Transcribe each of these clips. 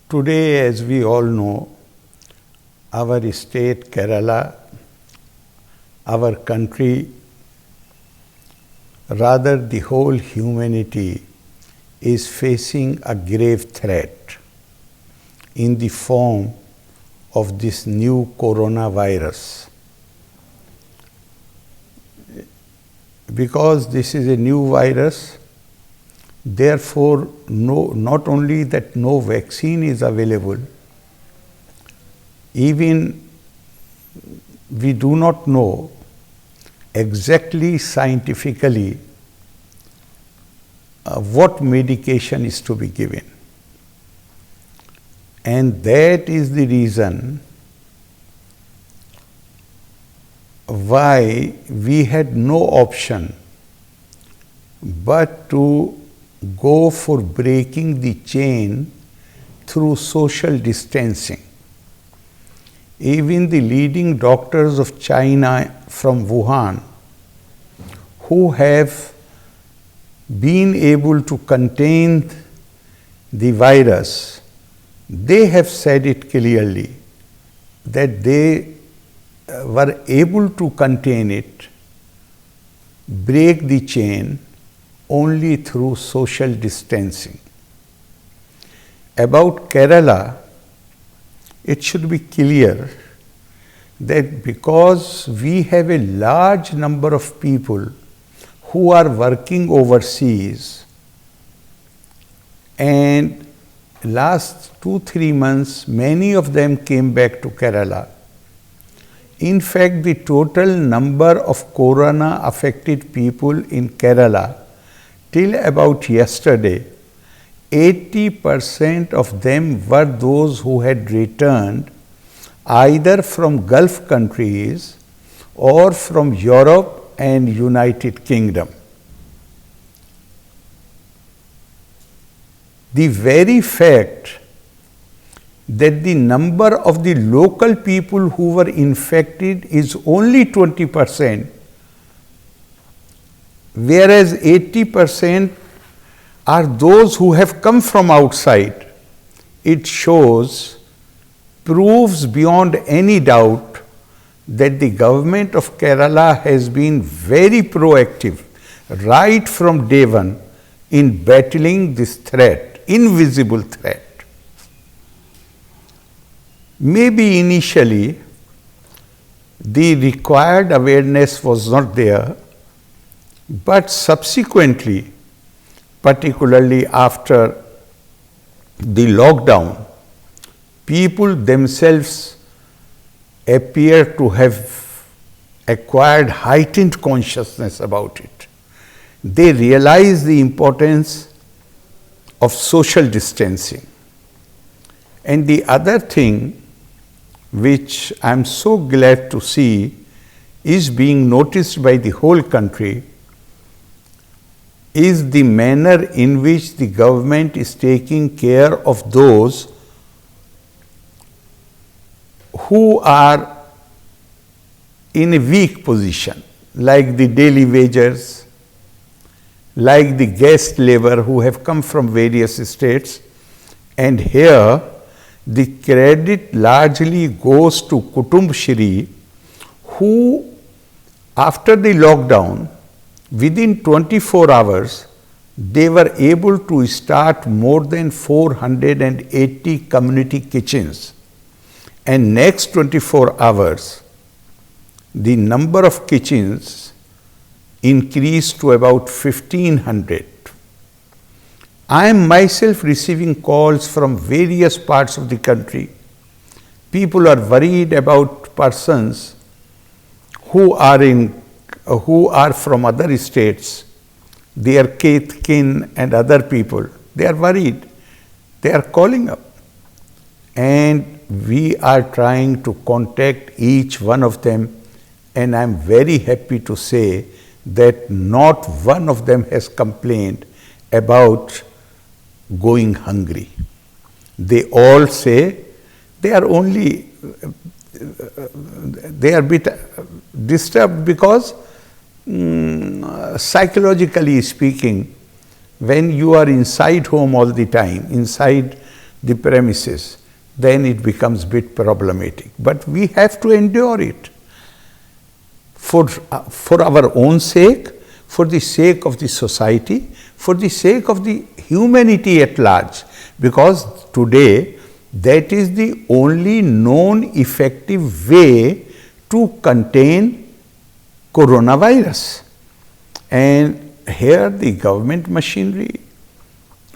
Today, as we all know, our state Kerala, our country, rather the whole humanity is facing a grave threat in the form of this new coronavirus. Because this is a new virus, therefore not only that no vaccine is available, even we do not know exactly scientifically what medication is to be given. And that is the reason why we had no option but to go for breaking the chain through social distancing. Even the leading doctors of China from Wuhan, who have been able to contain the virus, they have said it clearly that they were able to contain it, break the chain only through social distancing. About Kerala, it should be clear that because we have a large number of people who are working overseas, and last 2-3 months, many of them came back to Kerala. In fact, the total number of corona affected people in Kerala till about yesterday, 80% of them were those who had returned either from Gulf countries or from Europe and United Kingdom. The very fact that the number of the local people who were infected is only 20%, whereas 80% are those who have come from outside, it proves beyond any doubt that the government of Kerala has been very proactive right from day one in battling this threat, invisible threat. Maybe initially the required awareness was not there, but subsequently, particularly after the lockdown, people themselves appear to have acquired heightened consciousness about it. They realize the importance of social distancing. And the other thing which I am so glad to see is being noticed by the whole country is the manner in which the government is taking care of those who are in a weak position, like the daily wagers, like the guest labor who have come from various states. And here the credit largely goes to Kutumb Shri, who after the lockdown, within 24 hours, they were able to start more than 480 community kitchens. And next 24 hours, the number of kitchens increased to about 1,500. I am myself receiving calls from various parts of the country. People are worried about persons who are from other states, their kin and other people. They are worried. They are calling up. And we are trying to contact each one of them, and I am very happy to say that not one of them has complained about going hungry. They all say they are only, they are a bit disturbed because psychologically speaking, when you are inside home all the time, inside the premises, then it becomes a bit problematic. But we have to endure it for our own sake, for the sake of the society, for the sake of the humanity at large, because today that is the only known effective way to contain coronavirus. And here the government machinery.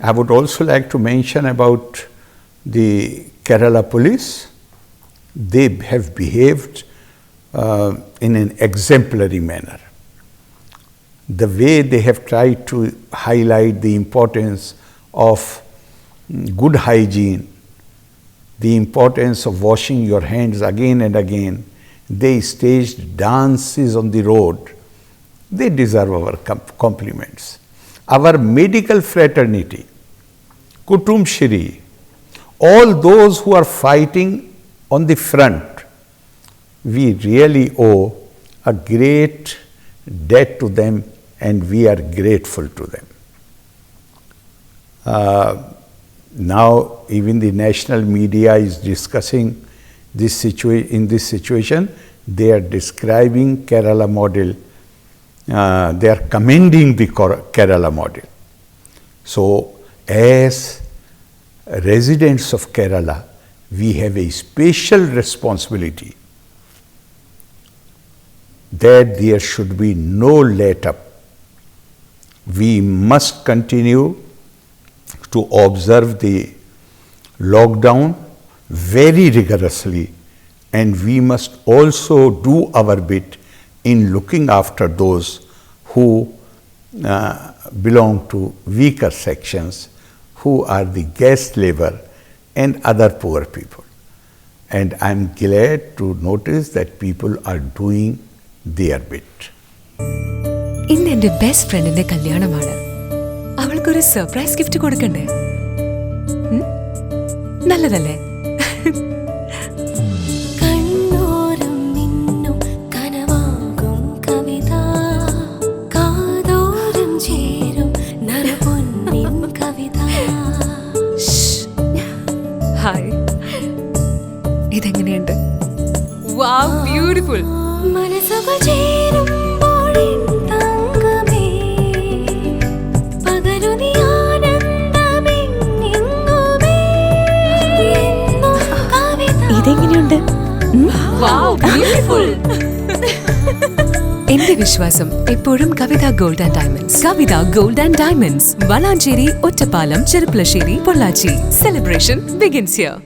I would also like to mention about the Kerala police. They have behaved in an exemplary manner. The way they have tried to highlight the importance of good hygiene, the importance of washing your hands again and again. They staged dances on the road. They deserve our compliments. Our medical fraternity, Kutum Shri, all those who are fighting on the front, we really owe a great debt to them, and we are grateful to them. Now even the national media is discussing this in this situation. They are describing Kerala model. They are commending the Kerala model. So as residents of Kerala, we have a special responsibility that there should be no let up. We must continue to observe the lockdown very rigorously, and we must also do our bit in looking after those who belong to weaker sections, who are the guest labor and other poor people. And I am glad to notice that people are doing their bit. ഇന്ന് എൻ്റെ best ഫ്രണ്ടിന്റെ കല്യാണമാണ്. അവൾക്കൊരു surprise gift കൊടുക്കണ്ടേ? നല്ലതല്ലേ? Hi, ഇതെങ്ങനെയുണ്ട്? Wow, beautiful. ഇതെങ്ങനെയുണ്ട്? എന്റെ വിശ്വാസം എപ്പോഴും Kavitha gold and diamonds. Kavitha gold and diamonds, Valanchery, Ottapalam, Cherpulassery, Pollachi. Celebration begins here.